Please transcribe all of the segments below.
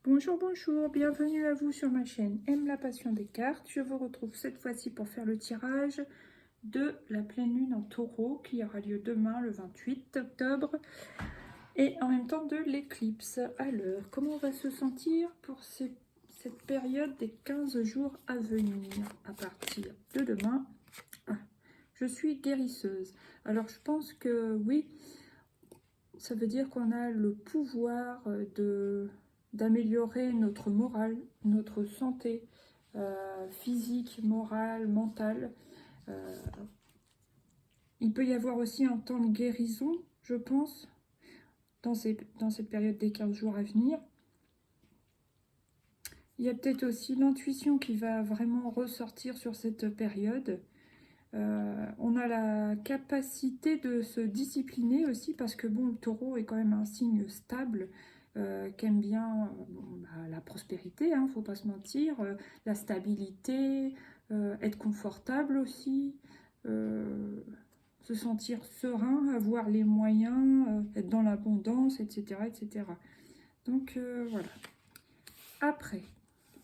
Bonjour, bonjour, bienvenue à vous sur ma chaîne Aime la passion des cartes. Je vous retrouve cette fois-ci pour faire le tirage de la pleine lune en taureau qui aura lieu demain le 28 octobre et en même temps de l'éclipse. Alors, comment on va se sentir pour cette période des 15 jours à venir à partir de demain? Je suis guérisseuse. Alors, je pense que oui, ça veut dire qu'on a le pouvoir d'améliorer notre morale, notre santé physique, morale, mentale. Il peut y avoir aussi un temps de guérison, je pense, dans cette période des 15 jours à venir. Il y a peut-être aussi l'intuition qui va vraiment ressortir sur cette période. On a la capacité de se discipliner aussi parce que bon, le taureau est quand même un signe stable qui aime bien la prospérité, hein, faut pas se mentir, la stabilité, être confortable aussi, se sentir serein, avoir les moyens, être dans l'abondance, etc., etc. Donc voilà. Après,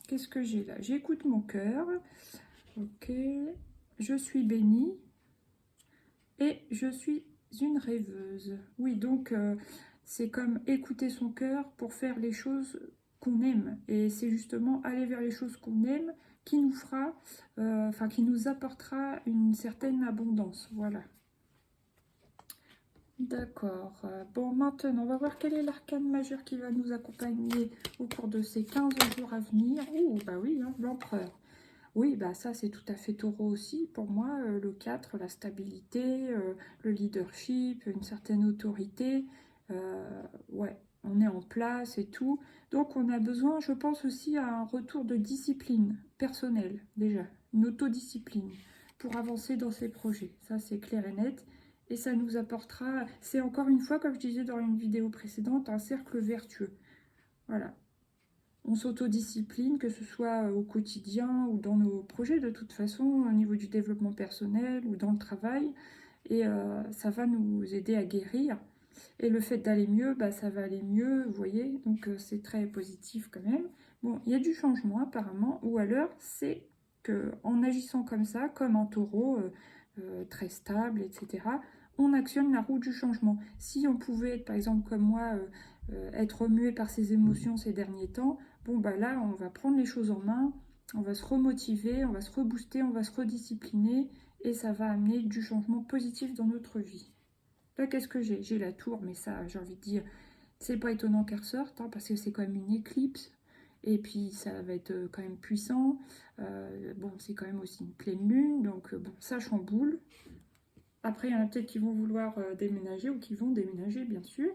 qu'est-ce que j'ai là? J'écoute mon cœur. Ok. Je suis bénie et je suis une rêveuse. Oui, donc c'est comme écouter son cœur pour faire les choses qu'on aime. Et c'est justement aller vers les choses qu'on aime qui nous fera, qui nous apportera une certaine abondance. Voilà. D'accord. Bon, maintenant, on va voir quel est l'arcane majeur qui va nous accompagner au cours de ces 15 jours à venir. Ouh, bah oui, hein, l'empereur. Oui, bah ça c'est tout à fait taureau aussi. Pour moi, le 4, la stabilité, le leadership, une certaine autorité. Ouais, on est en place et tout. Donc on a besoin, je pense aussi, à un retour de discipline personnelle, déjà. Une autodiscipline pour avancer dans ces projets. Ça c'est clair et net. Et ça nous apportera, c'est encore une fois, comme je disais dans une vidéo précédente, un cercle vertueux. Voilà. On s'autodiscipline, que ce soit au quotidien ou dans nos projets, de toute façon, au niveau du développement personnel ou dans le travail. Et ça va nous aider à guérir. Et le fait d'aller mieux, bah, ça va aller mieux, vous voyez. Donc c'est très positif quand même. Bon, il y a du changement apparemment. Ou alors, c'est qu'en agissant comme ça, comme un taureau très stable, etc., on actionne la roue du changement. Si on pouvait être, par exemple, comme moi, être remué par ses émotions ces derniers temps, bon, bah là, on va prendre les choses en main, on va se remotiver, on va se rebooster, on va se rediscipliner, et ça va amener du changement positif dans notre vie. Là, qu'est-ce que j'ai? J'ai la tour, mais ça, j'ai envie de dire, c'est pas étonnant qu'elle ressorte, hein, parce que c'est quand même une éclipse, et puis ça va être quand même puissant. Bon, c'est quand même aussi une pleine lune, donc bon, ça chamboule. Après, il y en a peut-être qui vont vouloir déménager, ou qui vont déménager, bien sûr.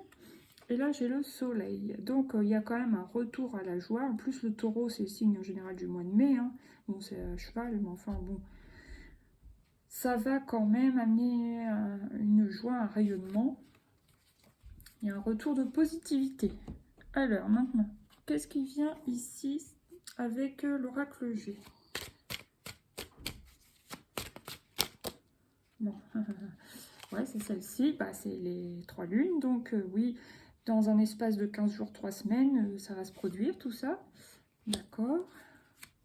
Et là, j'ai le soleil. Donc, il y a quand même un retour à la joie. En plus, le taureau, c'est le signe en général du mois de mai. Hein. Bon, c'est à cheval, mais enfin, bon. Ça va quand même amener une joie, un rayonnement. Il y a un retour de positivité. Alors, maintenant, qu'est-ce qui vient ici avec l'oracle G? Bon, ouais, c'est celle-ci. Bah, c'est les 3 lunes. Donc, oui, dans un espace de 15 jours, 3 semaines, ça va se produire, tout ça. D'accord.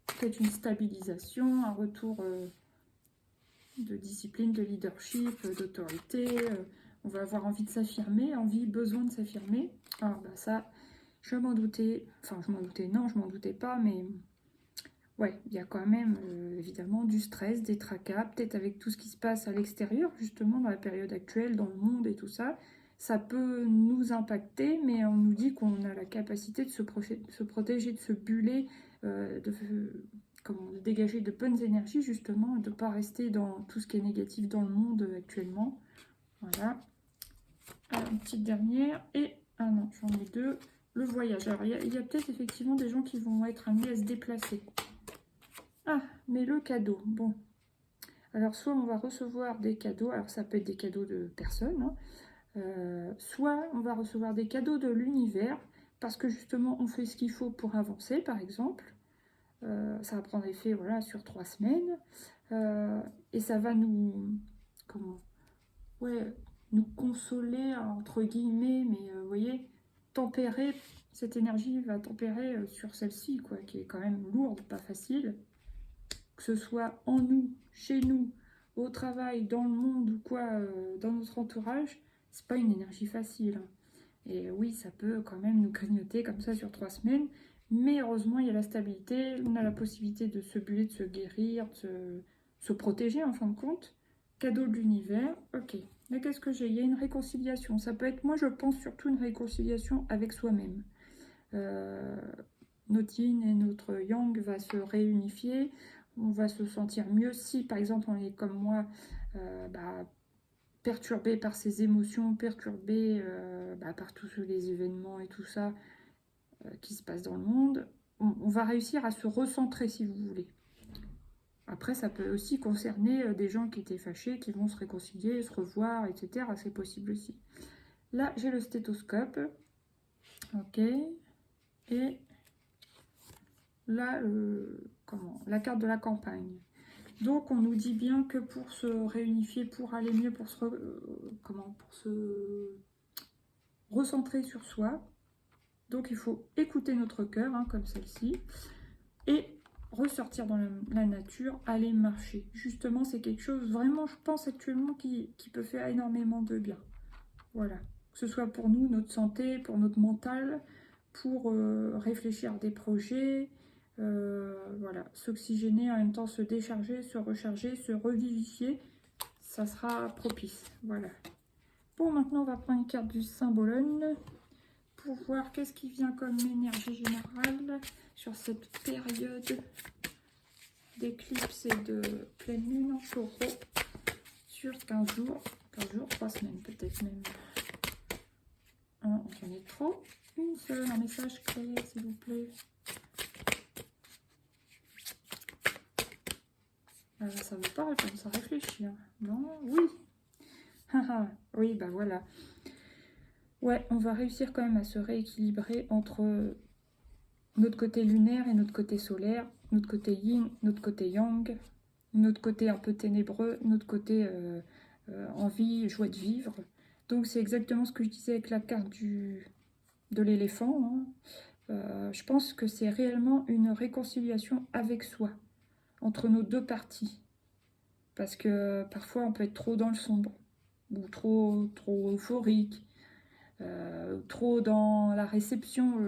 Peut-être une stabilisation, un retour de discipline, de leadership, d'autorité. On va avoir envie de s'affirmer, besoin de s'affirmer. Alors, bah, ça, je m'en doutais. Enfin, je m'en doutais, non, je m'en doutais pas, mais ouais, il y a quand même évidemment du stress, des tracas, peut-être avec tout ce qui se passe à l'extérieur, justement, dans la période actuelle, dans le monde et tout ça. Ça peut nous impacter, mais on nous dit qu'on a la capacité de se protéger, de se buller, de dégager de bonnes énergies, justement, et de ne pas rester dans tout ce qui est négatif dans le monde actuellement. Voilà. Alors, une petite dernière, et ah non, j'en ai deux. Le voyage. Alors, il y a peut-être effectivement des gens qui vont être amenés à se déplacer. Ah, mais le cadeau, bon. Alors, soit on va recevoir des cadeaux, alors ça peut être des cadeaux de personnes, hein, soit on va recevoir des cadeaux de l'univers, parce que justement, on fait ce qu'il faut pour avancer, par exemple. Ça va prendre effet, voilà, sur 3 semaines. Et ça va nous... Comment? Ouais, nous consoler, entre guillemets, mais vous voyez, tempérer, cette énergie va tempérer sur celle-ci, quoi, qui est quand même lourde, pas facile. Que ce soit en nous, chez nous, au travail, dans le monde ou quoi, dans notre entourage, c'est pas une énergie facile. Hein. Et oui, ça peut quand même nous grignoter comme ça sur 3 semaines. Mais heureusement, il y a la stabilité, on a la possibilité de se buller, de se guérir, de se protéger en fin de compte. Cadeau de l'univers, ok. Mais qu'est-ce que j'ai? Il y a une réconciliation. Ça peut être, moi je pense surtout une réconciliation avec soi-même. Notre yin et notre yang va se réunifier. On va se sentir mieux si, par exemple, on est comme moi, perturbé par ses émotions, perturbé par tous les événements et tout ça qui se passe dans le monde. On va réussir à se recentrer, si vous voulez. Après, ça peut aussi concerner des gens qui étaient fâchés, qui vont se réconcilier, se revoir, etc. C'est possible aussi. Là, j'ai le stéthoscope. Ok. Et là, la carte de la campagne. Donc, on nous dit bien que pour se réunifier, pour aller mieux, pour se recentrer sur soi, donc il faut écouter notre cœur, hein, comme celle-ci, et ressortir dans la nature, aller marcher. Justement, c'est quelque chose vraiment, je pense actuellement, qui peut faire énormément de bien. Voilà. Que ce soit pour nous, notre santé, pour notre mental, pour réfléchir à des projets, voilà, s'oxygéner, en même temps se décharger, se recharger, se revivifier, ça sera propice. Voilà. Bon, maintenant on va prendre une carte du Saint-Bologne pour voir qu'est-ce qui vient comme énergie générale sur cette période d'éclipse et de pleine lune en taureau sur 15 jours, 3 semaines peut-être même. J'en ai trop. Une seule, un message clé, s'il vous plaît. Ça ne veut pas répondre, ça réfléchit. Hein. Non, oui. Oui, bah voilà. Ouais, on va réussir quand même à se rééquilibrer entre notre côté lunaire et notre côté solaire, notre côté yin, notre côté yang, notre côté un peu ténébreux, notre côté envie, joie de vivre. Donc c'est exactement ce que je disais avec la carte de l'éléphant. Hein. Je pense que c'est réellement une réconciliation avec soi, entre nos deux parties. Parce que parfois on peut être trop dans le sombre, ou trop euphorique, trop dans la réception,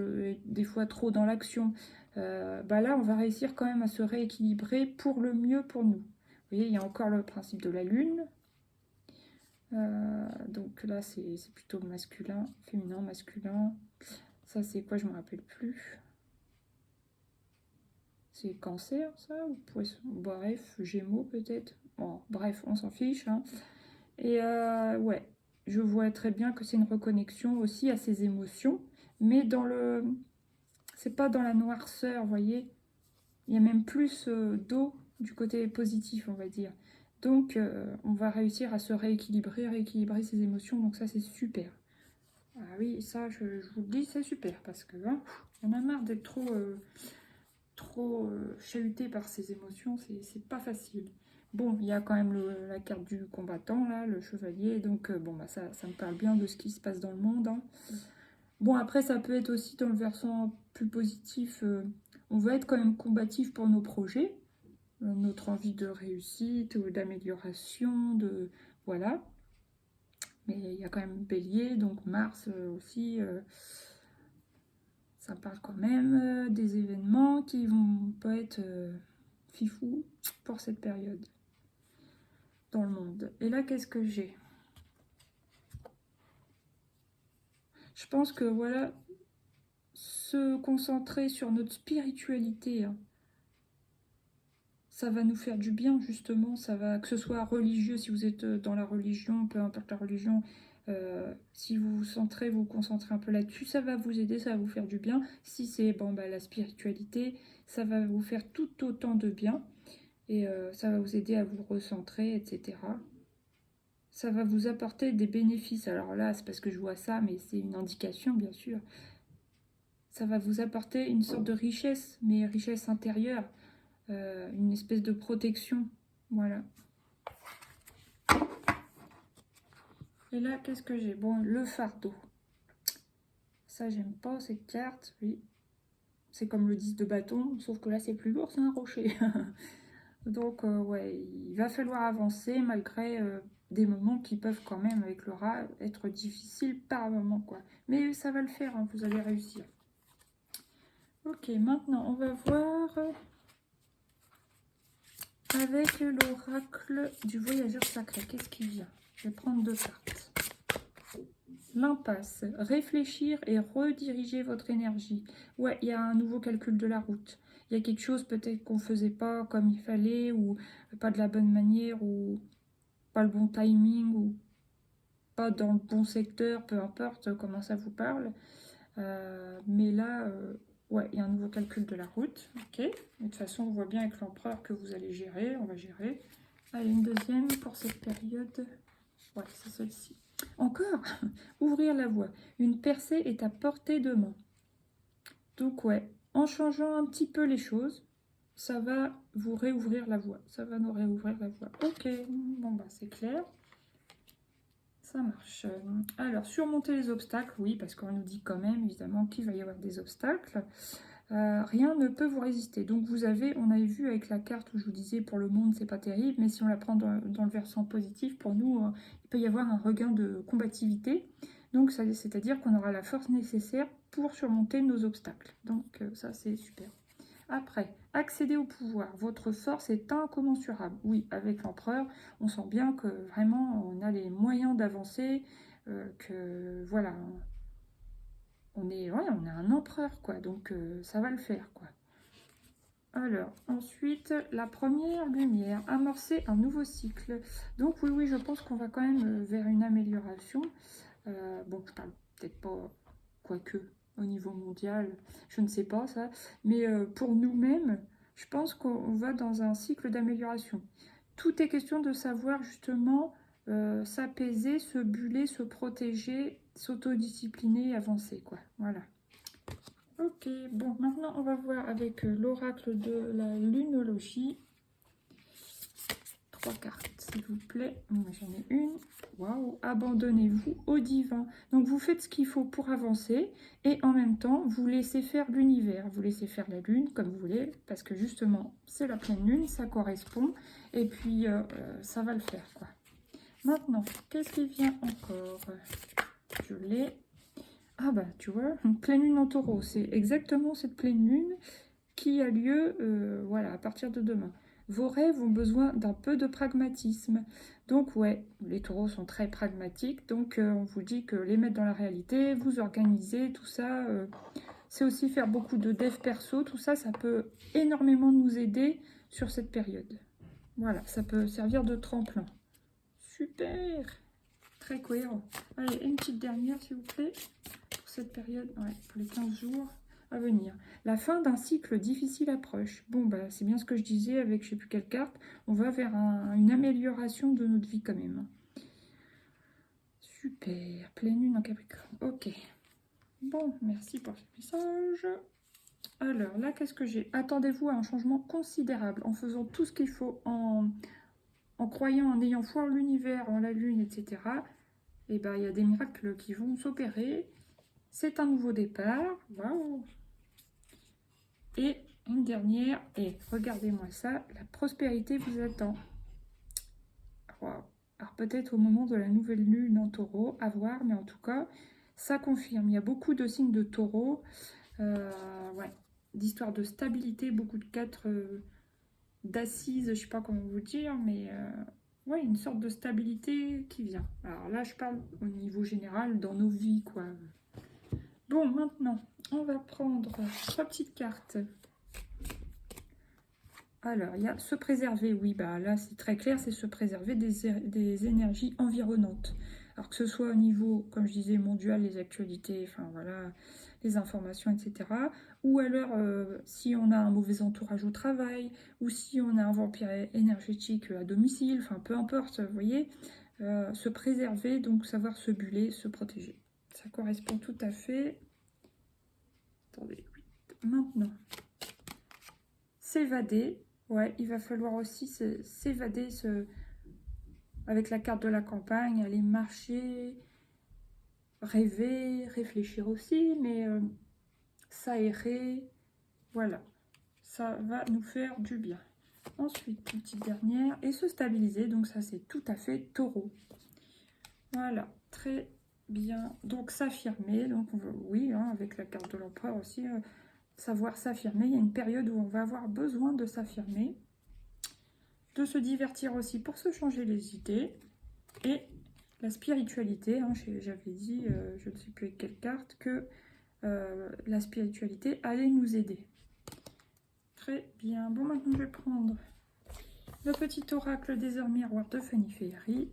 des fois trop dans l'action. Là on va réussir quand même à se rééquilibrer pour le mieux pour nous. Vous voyez, il y a encore le principe de la lune. Donc là c'est plutôt masculin, féminin, masculin. Ça c'est quoi, je me rappelle plus. C'est cancer ça, ou poisson, bref, gémeaux peut-être. Bon, bref, on s'en fiche. Hein. Et ouais, je vois très bien que c'est une reconnexion aussi à ses émotions, mais c'est pas dans la noirceur, vous voyez. Il y a même plus d'eau du côté positif, on va dire. Donc, on va réussir à se rééquilibrer ses émotions, donc ça, c'est super. Ah oui, ça, je vous le dis, c'est super, parce que hein, on a marre d'être trop chahuté par ses émotions, c'est pas facile. Bon, il y a quand même la carte du combattant, là, le chevalier, donc ça me parle bien de ce qui se passe dans le monde. Hein. Bon, après, ça peut être aussi dans le versant plus positif, on va être quand même combatif pour nos projets, notre envie de réussite ou d'amélioration, voilà. Mais il y a quand même Bélier, donc Mars aussi, ça parle quand même des événements qui vont pas être fifou pour cette période dans le monde. Et là, qu'est-ce que j'ai? Je pense que voilà, se concentrer sur notre spiritualité, hein, ça va nous faire du bien justement. Ça va, que ce soit religieux, si vous êtes dans la religion, peu importe la religion, si vous vous concentrez un peu là-dessus, ça va vous aider, ça va vous faire du bien. Si c'est la spiritualité, ça va vous faire tout autant de bien. Et ça va vous aider à vous recentrer, etc. Ça va vous apporter des bénéfices. Alors là, c'est parce que je vois ça, mais c'est une indication, bien sûr. Ça va vous apporter une sorte de richesse, mais richesse intérieure, une espèce de protection. Voilà. Et là, qu'est-ce que j'ai? Bon, le fardeau. Ça, j'aime pas cette carte. Oui. C'est comme le 10 de bâton, sauf que là, c'est plus lourd, c'est un rocher. Donc, ouais, il va falloir avancer malgré des moments qui peuvent quand même, avec le rat, être difficiles par moment, quoi. Mais ça va le faire, hein, vous allez réussir. Ok, maintenant, on va voir avec l'oracle du voyageur sacré. Qu'est-ce qui vient? Je vais prendre 2 cartes. L'impasse. Réfléchir et rediriger votre énergie. Ouais, il y a un nouveau calcul de la route. Il y a quelque chose peut-être qu'on ne faisait pas comme il fallait, ou pas de la bonne manière, ou pas le bon timing, ou pas dans le bon secteur, peu importe comment ça vous parle. Mais là, ouais, il y a un nouveau calcul de la route. Ok. De toute façon, on voit bien avec l'empereur que vous allez gérer. On va gérer. Allez, une deuxième pour cette période. Ouais, c'est celle-ci. Encore, ouvrir la voie. Une percée est à portée de main. Donc ouais, en changeant un petit peu les choses, ça va vous réouvrir la voie. Ça va nous réouvrir la voie. Ok, bon bah c'est clair. Ça marche. Alors, surmonter les obstacles, oui, parce qu'on nous dit quand même, évidemment, qu'il va y avoir des obstacles. Rien ne peut vous résister. Donc vous avez, on avait vu avec la carte où je vous disais pour le monde c'est pas terrible, mais si on la prend dans le versant positif, pour nous il peut y avoir un regain de combativité. Donc c'est-à-dire qu'on aura la force nécessaire pour surmonter nos obstacles. Donc ça c'est super. Après, accéder au pouvoir. Votre force est incommensurable. Oui, avec l'empereur, on sent bien que vraiment on a les moyens d'avancer, que voilà. On est un empereur, quoi, donc ça va le faire, quoi. Alors, ensuite, la première lumière, amorcer un nouveau cycle. Donc oui, je pense qu'on va quand même vers une amélioration. Bon, je parle peut-être pas, quoique, au niveau mondial, je ne sais pas ça, mais pour nous-mêmes, je pense qu'on va dans un cycle d'amélioration. Tout est question de savoir justement s'apaiser, se buller, se protéger, s'autodiscipliner, avancer, quoi. Voilà. Ok, bon, maintenant on va voir avec l'oracle de la lunologie. 3 cartes, s'il vous plaît. J'en ai une. Waouh, abandonnez-vous au divin. Donc vous faites ce qu'il faut pour avancer et en même temps vous laissez faire l'univers. Vous laissez faire la lune comme vous voulez parce que justement c'est la pleine lune, ça correspond et puis ça va le faire, quoi. Maintenant, qu'est-ce qui vient encore? Je l'ai. Ah bah tu vois, pleine lune en taureau, c'est exactement cette pleine lune qui a lieu voilà, à partir de demain. Vos rêves ont besoin d'un peu de pragmatisme. Donc ouais, les taureaux sont très pragmatiques, donc on vous dit que les mettre dans la réalité, vous organiser, tout ça, c'est aussi faire beaucoup de dev perso, tout ça, ça peut énormément nous aider sur cette période. Voilà, ça peut servir de tremplin. Super! Très cohérent. Allez, une petite dernière, s'il vous plaît, pour cette période, ouais, pour les 15 jours à venir. La fin d'un cycle difficile approche. Bon, bah, c'est bien ce que je disais avec je ne sais plus quelle carte. On va vers une amélioration de notre vie quand même. Super. Pleine lune en Capricorne. Ok. Bon, merci pour ce message. Alors, là, qu'est-ce que j'ai? Attendez-vous à un changement considérable en faisant tout ce qu'il faut, en croyant, en ayant foi en l'univers, en la lune, etc. Et ben, il y a des miracles qui vont s'opérer. C'est un nouveau départ. Waouh! Et une dernière, et regardez-moi ça, la prospérité vous attend. Waouh! Alors peut-être au moment de la nouvelle lune en taureau, à voir, mais en tout cas, ça confirme. Il y a beaucoup de signes de taureau, ouais, d'histoire de stabilité, beaucoup de 4 d'assises, je ne sais pas comment vous dire, mais ouais, une sorte de stabilité qui vient. Alors là, je parle au niveau général, dans nos vies, quoi. Bon, maintenant, on va prendre 3 petites cartes. Alors, il y a se préserver, oui, bah là c'est très clair, c'est se préserver des énergies environnantes. Alors que ce soit au niveau, comme je disais, mondial, les actualités, enfin voilà, les informations, etc. Ou alors, si on a un mauvais entourage au travail, ou si on a un vampire énergétique à domicile, enfin peu importe, vous voyez, se préserver, donc savoir se buller, se protéger. Ça correspond tout à fait. Attendez, maintenant, s'évader. Ouais, il va falloir aussi s'évader avec la carte de la campagne, aller marcher, rêver, réfléchir aussi, mais s'aérer, voilà, ça va nous faire du bien. Ensuite, petite dernière, et se stabiliser, donc ça c'est tout à fait taureau. Voilà, très bien. Donc s'affirmer, donc oui, hein, avec la carte de l'empereur aussi, savoir s'affirmer. Il y a une période où on va avoir besoin de s'affirmer, de se divertir aussi pour se changer les idées, et la spiritualité, hein, j'avais dit, je ne sais plus avec quelle carte, que la spiritualité allait nous aider. Très bien. Bon, maintenant je vais prendre le petit oracle des heures miroirs de Fanny Féerie.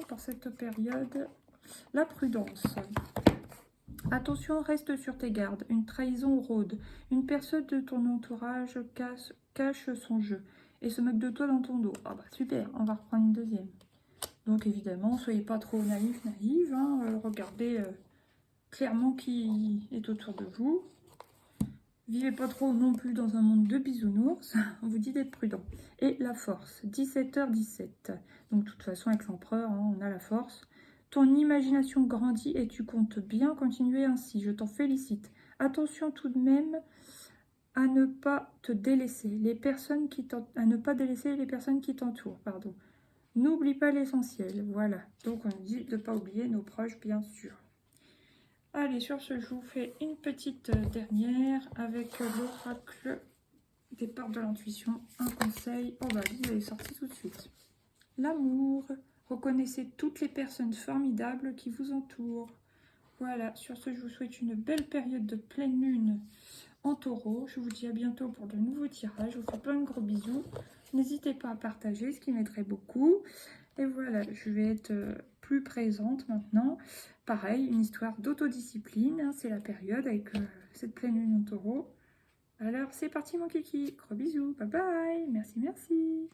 Pour cette période, la prudence. Attention, reste sur tes gardes. Une trahison rôde. Une personne de ton entourage cache son jeu et se moque de toi dans ton dos. Ah bah super, on va reprendre une deuxième. Donc évidemment, soyez pas trop naïf, hein, regardez clairement qui est autour de vous. Vivez pas trop non plus dans un monde de bisounours. On vous dit d'être prudent. Et la force, 17h17. Donc de toute façon, avec l'empereur, hein, on a la force. Ton imagination grandit et tu comptes bien continuer ainsi. Je t'en félicite. Attention tout de même à ne pas te délaisser. À ne pas délaisser les personnes qui t'entourent. Pardon. N'oublie pas l'essentiel. Voilà. Donc on nous dit de ne pas oublier nos proches, bien sûr. Allez, sur ce, je vous fais une petite dernière avec l'oracle des portes de l'intuition. Un conseil. Oh bah, il est sorti tout de suite. L'amour. Reconnaissez toutes les personnes formidables qui vous entourent. Voilà, sur ce, je vous souhaite une belle période de pleine lune en taureau. Je vous dis à bientôt pour de nouveaux tirages. Je vous fais plein de gros bisous. N'hésitez pas à partager, ce qui m'aiderait beaucoup. Et voilà, je vais être plus présente maintenant. Pareil, une histoire d'autodiscipline, hein, c'est la période avec cette pleine lune en taureau. Alors c'est parti mon kiki, gros bisous, bye bye, merci.